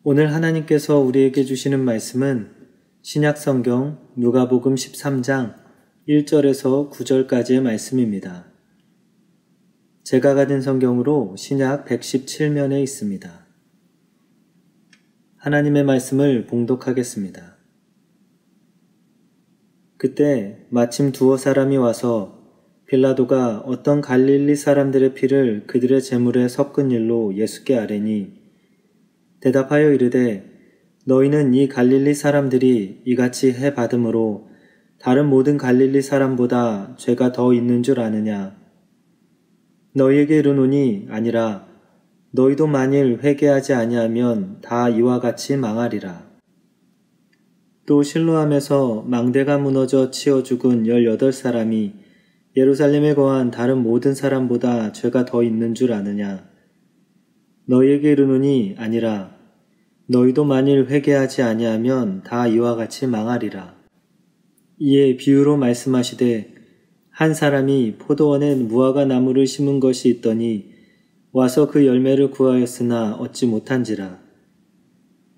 오늘 하나님께서 우리에게 주시는 말씀은 신약성경 누가복음 13장 1절에서 9절까지의 말씀입니다. 제가 가진 성경으로 신약 117면에 있습니다. 하나님의 말씀을 봉독하겠습니다. 그때 마침 두어 사람이 와서 빌라도가 어떤 갈릴리 사람들의 피를 그들의 제물에 섞은 일로 예수께 아뢰니 대답하여 이르되 너희는 이 갈릴리 사람들이 이같이 해 받음으로 다른 모든 갈릴리 사람보다 죄가 더 있는 줄 아느냐? 너희에게 이르노니 아니라 너희도 만일 회개하지 아니하면 다 이와 같이 망하리라. 또 실로암에서 망대가 무너져 치어 죽은 18사람이 예루살렘에 거한 다른 모든 사람보다 죄가 더 있는 줄 아느냐? 너희에게 이르노니 아니라 너희도 만일 회개하지 아니하면 다 이와 같이 망하리라. 이에 비유로 말씀하시되 한 사람이 포도원에 무화과 나무를 심은 것이 있더니 와서 그 열매를 구하였으나 얻지 못한지라.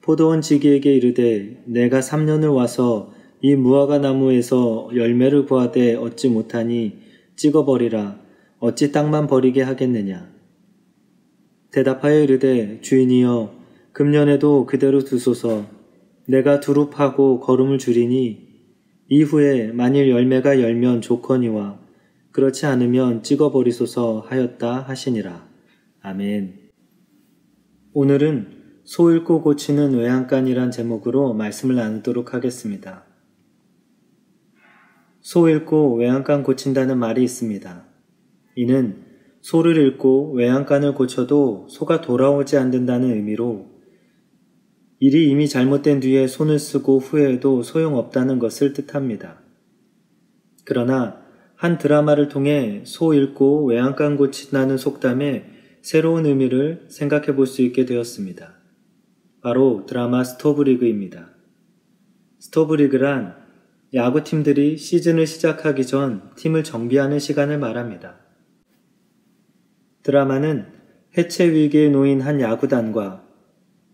포도원 지기에게 이르되 내가 3년을 와서 이 무화과 나무에서 열매를 구하되 얻지 못하니 찍어버리라. 어찌 땅만 버리게 하겠느냐. 대답하여 이르되 주인이여 금년에도 그대로 두소서. 내가 두루 파고 거름을 줄이니 이후에 만일 열매가 열면 좋거니와 그렇지 않으면 찍어버리소서 하였다 하시니라. 아멘. 오늘은 소 읽고 고치는 외양간이란 제목으로 말씀을 나누도록 하겠습니다. 소 읽고 외양간 고친다는 말이 있습니다. 이는 소를 읽고 외양간을 고쳐도 소가 돌아오지 않는다는 의미로 일이 이미 잘못된 뒤에 손을 쓰고 후회해도 소용없다는 것을 뜻합니다. 그러나 한 드라마를 통해 소 읽고 외양간 고친다는 속담의 새로운 의미를 생각해 볼 수 있게 되었습니다. 바로 드라마 스토브리그입니다. 스토브리그란 야구팀들이 시즌을 시작하기 전 팀을 정비하는 시간을 말합니다. 드라마는 해체 위기에 놓인 한 야구단과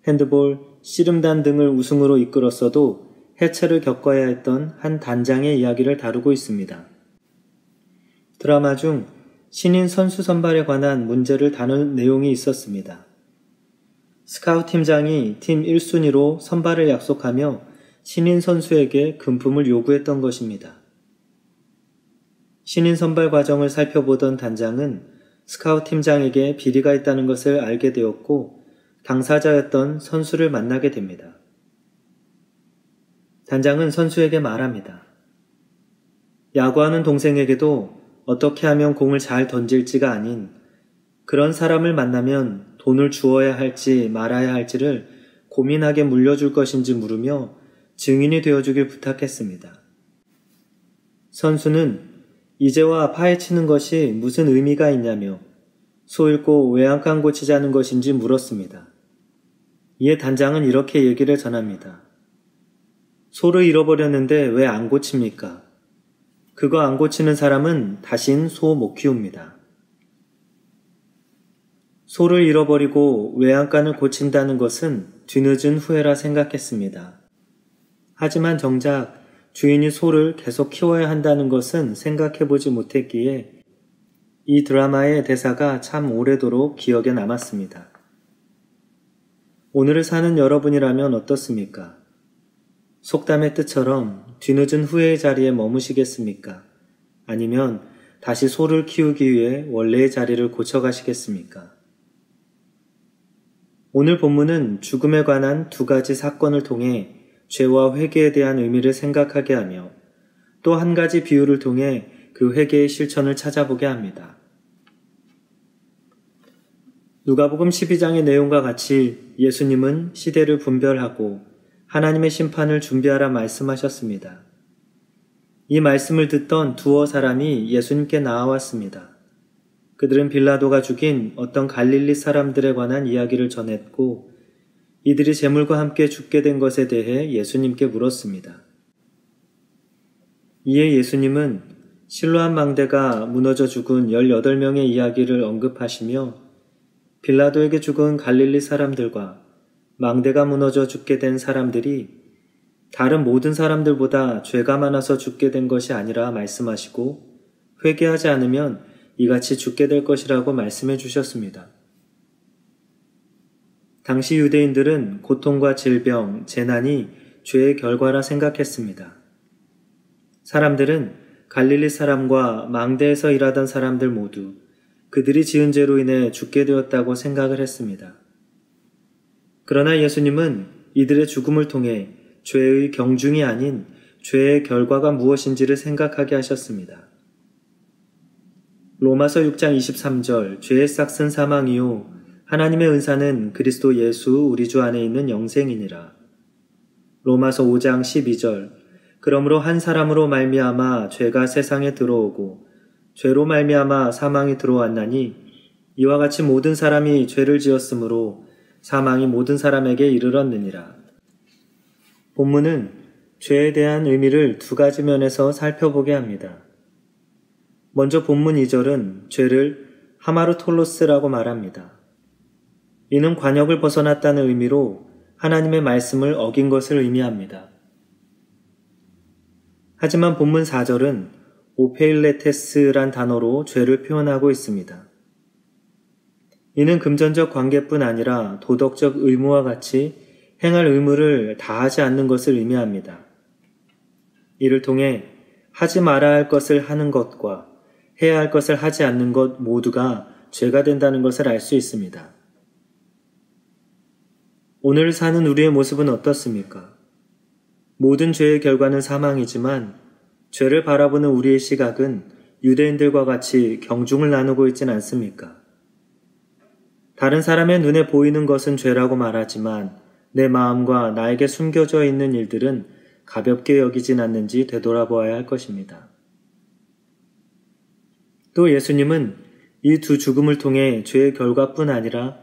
핸드볼, 씨름단 등을 우승으로 이끌었어도 해체를 겪어야 했던 한 단장의 이야기를 다루고 있습니다. 드라마 중 신인 선수 선발에 관한 문제를 다룬 내용이 있었습니다. 스카우트 팀장이 팀 1순위로 선발을 약속하며 신인 선수에게 금품을 요구했던 것입니다. 신인 선발 과정을 살펴보던 단장은 스카우트 팀장에게 비리가 있다는 것을 알게 되었고 당사자였던 선수를 만나게 됩니다. 단장은 선수에게 말합니다. 야구하는 동생에게도 어떻게 하면 공을 잘 던질지가 아닌 그런 사람을 만나면 돈을 주어야 할지 말아야 할지를 고민하게 물려줄 것인지 물으며 증인이 되어주길 부탁했습니다. 선수는 이제와 파헤치는 것이 무슨 의미가 있냐며 소 읽고 외양간 고치자는 것인지 물었습니다. 이에 단장은 이렇게 얘기를 전합니다. 소를 잃어버렸는데 왜 안 고칩니까? 그거 안 고치는 사람은 다신 소 못 키웁니다. 소를 잃어버리고 외양간을 고친다는 것은 뒤늦은 후회라 생각했습니다. 하지만 정작 주인이 소를 계속 키워야 한다는 것은 생각해보지 못했기에 이 드라마의 대사가 참 오래도록 기억에 남았습니다. 오늘을 사는 여러분이라면 어떻습니까? 속담의 뜻처럼 뒤늦은 후회의 자리에 머무시겠습니까? 아니면 다시 소를 키우기 위해 원래의 자리를 고쳐가시겠습니까? 오늘 본문은 죽음에 관한 두 가지 사건을 통해 죄와 회개에 대한 의미를 생각하게 하며 또 한 가지 비유를 통해 그 회개의 실천을 찾아보게 합니다. 누가복음 12장의 내용과 같이 예수님은 시대를 분별하고 하나님의 심판을 준비하라 말씀하셨습니다. 이 말씀을 듣던 두어 사람이 예수님께 나아왔습니다. 그들은 빌라도가 죽인 어떤 갈릴리 사람들에 관한 이야기를 전했고 이들이 제물과 함께 죽게 된 것에 대해 예수님께 물었습니다. 이에 예수님은 실로암 망대가 무너져 죽은 18명의 이야기를 언급하시며 빌라도에게 죽은 갈릴리 사람들과 망대가 무너져 죽게 된 사람들이 다른 모든 사람들보다 죄가 많아서 죽게 된 것이 아니라 말씀하시고 회개하지 않으면 이같이 죽게 될 것이라고 말씀해 주셨습니다. 당시 유대인들은 고통과 질병, 재난이 죄의 결과라 생각했습니다. 사람들은 갈릴리 사람과 망대에서 일하던 사람들 모두 그들이 지은 죄로 인해 죽게 되었다고 생각을 했습니다. 그러나 예수님은 이들의 죽음을 통해 죄의 경중이 아닌 죄의 결과가 무엇인지를 생각하게 하셨습니다. 로마서 6장 23절 죄의 싹은 사망이요 하나님의 은사는 그리스도 예수 우리 주 안에 있는 영생이니라. 로마서 5장 12절 그러므로 한 사람으로 말미암아 죄가 세상에 들어오고 죄로 말미암아 사망이 들어왔나니 이와 같이 모든 사람이 죄를 지었으므로 사망이 모든 사람에게 이르렀느니라. 본문은 죄에 대한 의미를 두 가지 면에서 살펴보게 합니다. 먼저 본문 2절은 죄를 하마르톨로스라고 말합니다. 이는 관역을 벗어났다는 의미로 하나님의 말씀을 어긴 것을 의미합니다. 하지만 본문 4절은 오페일레테스란 단어로 죄를 표현하고 있습니다. 이는 금전적 관계뿐 아니라 도덕적 의무와 같이 행할 의무를 다하지 않는 것을 의미합니다. 이를 통해 하지 말아야 할 것을 하는 것과 해야 할 것을 하지 않는 것 모두가 죄가 된다는 것을 알 수 있습니다. 오늘 사는 우리의 모습은 어떻습니까? 모든 죄의 결과는 사망이지만 죄를 바라보는 우리의 시각은 유대인들과 같이 경중을 나누고 있진 않습니까? 다른 사람의 눈에 보이는 것은 죄라고 말하지만 내 마음과 나에게 숨겨져 있는 일들은 가볍게 여기진 않는지 되돌아보아야 할 것입니다. 또 예수님은 이 두 죽음을 통해 죄의 결과뿐 아니라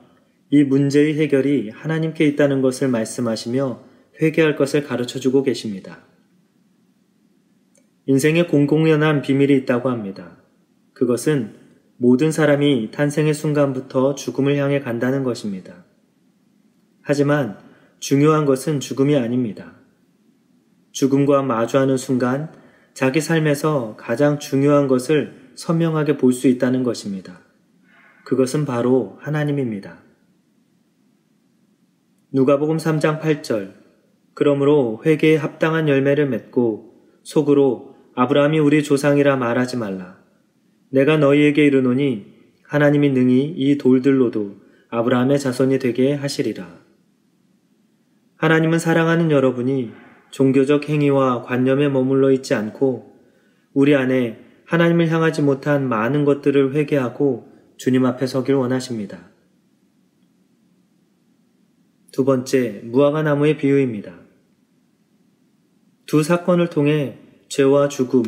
이 문제의 해결이 하나님께 있다는 것을 말씀하시며 회개할 것을 가르쳐주고 계십니다. 인생에 공공연한 비밀이 있다고 합니다. 그것은 모든 사람이 탄생의 순간부터 죽음을 향해 간다는 것입니다. 하지만 중요한 것은 죽음이 아닙니다. 죽음과 마주하는 순간 자기 삶에서 가장 중요한 것을 선명하게 볼 수 있다는 것입니다. 그것은 바로 하나님입니다. 누가복음 3장 8절 그러므로 회개에 합당한 열매를 맺고 속으로 아브라함이 우리 조상이라 말하지 말라. 내가 너희에게 이르노니 하나님이 능히 이 돌들로도 아브라함의 자손이 되게 하시리라. 하나님은 사랑하는 여러분이 종교적 행위와 관념에 머물러 있지 않고 우리 안에 하나님을 향하지 못한 많은 것들을 회개하고 주님 앞에 서길 원하십니다. 두 번째, 무화과 나무의 비유입니다. 두 사건을 통해 죄와 죽음,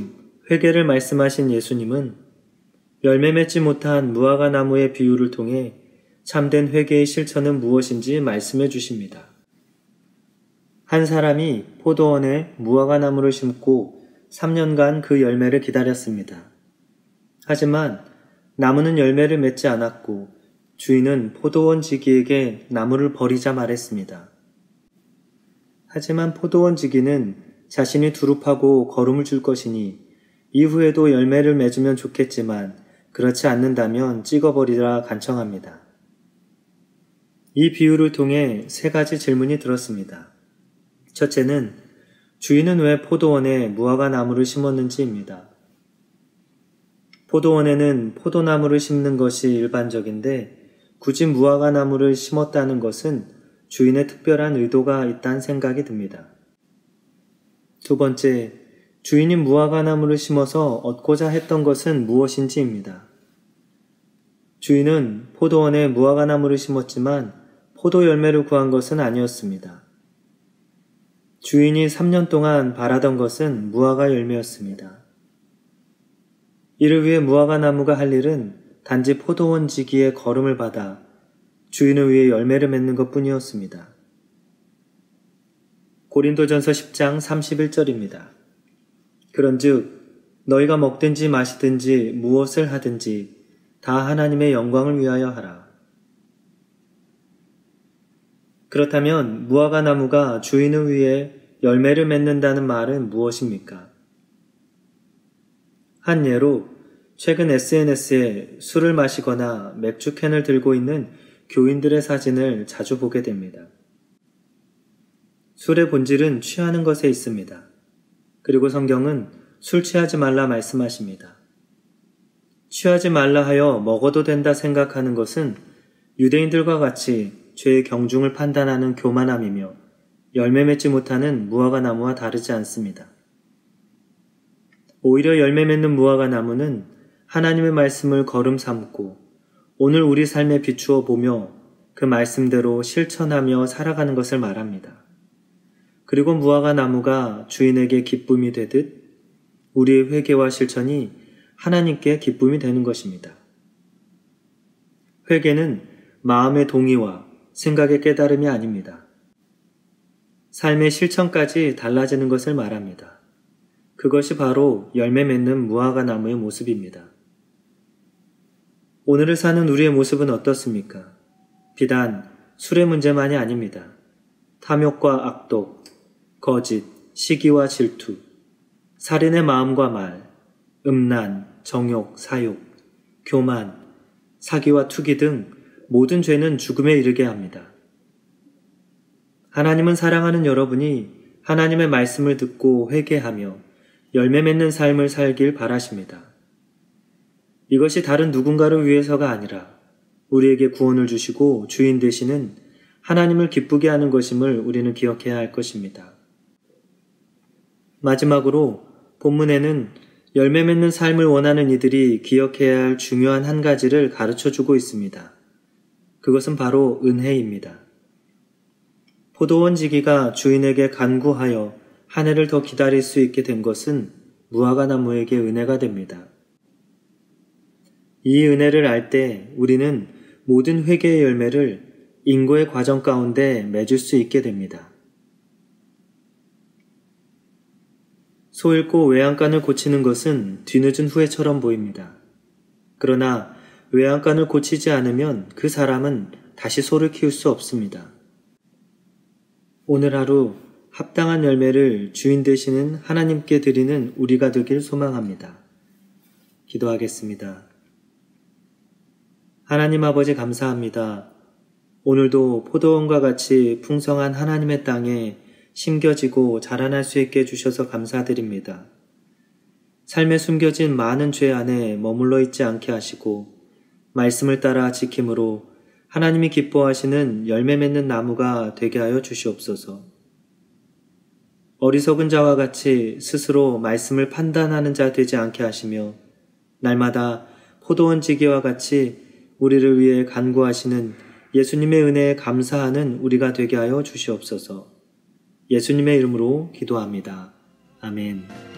회개를 말씀하신 예수님은 열매 맺지 못한 무화과 나무의 비유를 통해 참된 회개의 실천은 무엇인지 말씀해 주십니다. 한 사람이 포도원에 무화과 나무를 심고 3년간 그 열매를 기다렸습니다. 하지만 나무는 열매를 맺지 않았고 주인은 포도원 지기에게 나무를 버리자 말했습니다. 하지만 포도원 지기는 자신이 두릅하고 거름을 줄 것이니 이후에도 열매를 맺으면 좋겠지만 그렇지 않는다면 찍어버리라 간청합니다. 이 비유를 통해 세 가지 질문이 들었습니다. 첫째는 주인은 왜 포도원에 무화과 나무를 심었는지입니다. 포도원에는 포도나무를 심는 것이 일반적인데 굳이 무화과 나무를 심었다는 것은 주인의 특별한 의도가 있다는 생각이 듭니다. 두 번째, 주인이 무화과 나무를 심어서 얻고자 했던 것은 무엇인지입니다. 주인은 포도원에 무화과 나무를 심었지만 포도 열매를 구한 것은 아니었습니다. 주인이 3년 동안 바라던 것은 무화과 열매였습니다. 이를 위해 무화과 나무가 할 일은 단지 포도원 지기의 거름을 받아 주인을 위해 열매를 맺는 것 뿐이었습니다. 고린도전서 10장 31절입니다. 그런즉 너희가 먹든지 마시든지 무엇을 하든지 다 하나님의 영광을 위하여 하라. 그렇다면 무화과 나무가 주인을 위해 열매를 맺는다는 말은 무엇입니까? 한 예로 최근 SNS에 술을 마시거나 맥주캔을 들고 있는 교인들의 사진을 자주 보게 됩니다. 술의 본질은 취하는 것에 있습니다. 그리고 성경은 술 취하지 말라 말씀하십니다. 취하지 말라 하여 먹어도 된다 생각하는 것은 유대인들과 같이 죄의 경중을 판단하는 교만함이며 열매 맺지 못하는 무화과 나무와 다르지 않습니다. 오히려 열매 맺는 무화과 나무는 하나님의 말씀을 거름 삼고 오늘 우리 삶에 비추어 보며 그 말씀대로 실천하며 살아가는 것을 말합니다. 그리고 무화과 나무가 주인에게 기쁨이 되듯 우리의 회개와 실천이 하나님께 기쁨이 되는 것입니다. 회개는 마음의 동의와 생각의 깨달음이 아닙니다. 삶의 실천까지 달라지는 것을 말합니다. 그것이 바로 열매 맺는 무화과 나무의 모습입니다. 오늘을 사는 우리의 모습은 어떻습니까? 비단 술의 문제만이 아닙니다. 탐욕과 악독, 거짓, 시기와 질투, 살인의 마음과 말, 음란, 정욕, 사욕, 교만, 사기와 투기 등 모든 죄는 죽음에 이르게 합니다. 하나님은 사랑하는 여러분이 하나님의 말씀을 듣고 회개하며 열매 맺는 삶을 살길 바라십니다. 이것이 다른 누군가를 위해서가 아니라 우리에게 구원을 주시고 주인 되시는 하나님을 기쁘게 하는 것임을 우리는 기억해야 할 것입니다. 마지막으로 본문에는 열매 맺는 삶을 원하는 이들이 기억해야 할 중요한 한 가지를 가르쳐주고 있습니다. 그것은 바로 은혜입니다. 포도원 지기가 주인에게 간구하여 한 해를 더 기다릴 수 있게 된 것은 무화과 나무에게 은혜가 됩니다. 이 은혜를 알 때 우리는 모든 회개의 열매를 인고의 과정 가운데 맺을 수 있게 됩니다. 소 잃고 외양간을 고치는 것은 뒤늦은 후회처럼 보입니다. 그러나 외양간을 고치지 않으면 그 사람은 다시 소를 키울 수 없습니다. 오늘 하루 합당한 열매를 주인 되시는 하나님께 드리는 우리가 되길 소망합니다. 기도하겠습니다. 하나님 아버지 감사합니다. 오늘도 포도원과 같이 풍성한 하나님의 땅에 심겨지고 자라날 수 있게 해주셔서 감사드립니다. 삶에 숨겨진 많은 죄 안에 머물러 있지 않게 하시고 말씀을 따라 지킴으로 하나님이 기뻐하시는 열매 맺는 나무가 되게 하여 주시옵소서. 어리석은 자와 같이 스스로 말씀을 판단하는 자 되지 않게 하시며 날마다 포도원 지기와 같이 우리를 위해 간구하시는 예수님의 은혜에 감사하는 우리가 되게 하여 주시옵소서. 예수님의 이름으로 기도합니다. 아멘.